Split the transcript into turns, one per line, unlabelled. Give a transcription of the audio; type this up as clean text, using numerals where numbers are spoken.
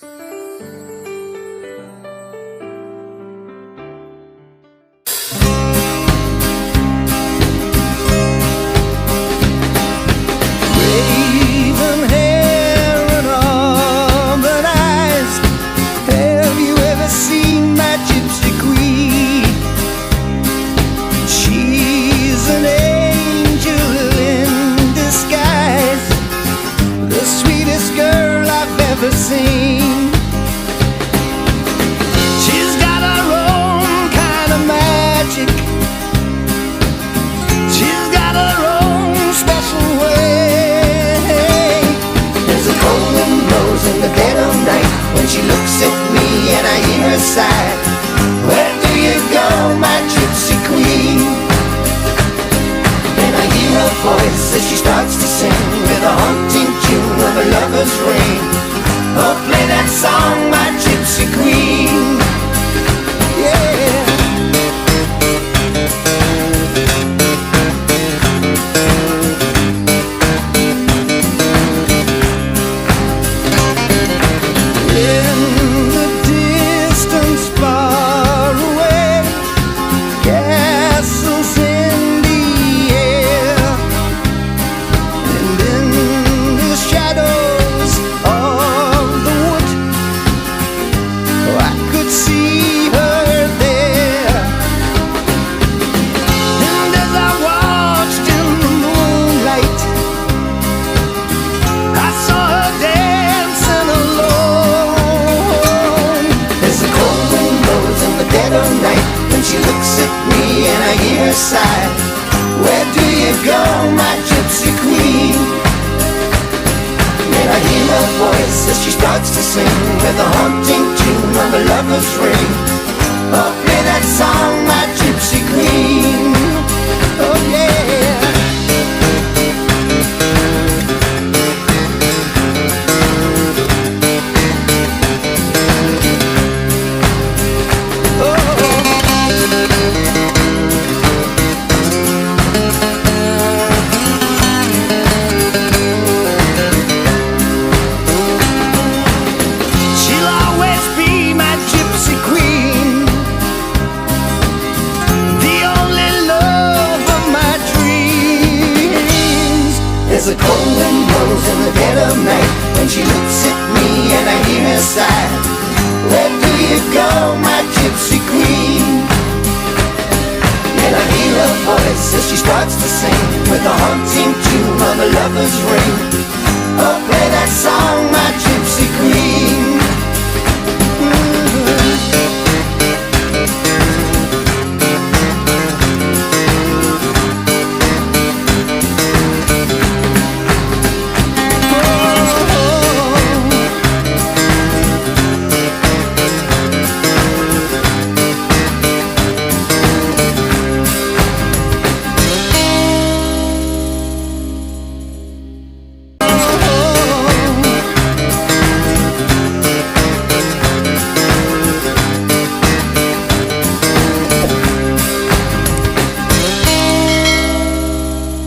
Raven hair and almond eyes. Have you ever seen my Gypsy Queen? She's an angel in disguise, the sweetest girl I've ever seen. She's got her own kind of magic. She's got her own special way. There's a cold wind blows in the dead of night when she looks at me and I hear her sigh. Where do you go, my Gypsy Queen? Then I hear her voice as she starts to sing with a haunting tune of a lover's ring. Oh, play that song, my Gypsy Queen. Yeah. In the distance far away, castles in the air, and in the shadows of the wood, I could see her there. And as I watched in the moonlight, I saw her dancing alone. There's a cold wind blows in the dead of night when she looks at me and I hear her sigh. Where do you go, my Gypsy Queen? Then I hear her voice as she starts to sing with a haunting tune of a lover's ring. Oh, play that song, my Gypsy Queen. Oh, yeah. She'll always be my Gypsy Queen, the only love of my dreams. There's a cold wind blows in the dead of night when she looks at me and I hear her sigh. Where do you go, my Gypsy Queen? Then I hear her voice as she starts to sing with a haunting tune of a lover's ring. Oh, play that song, my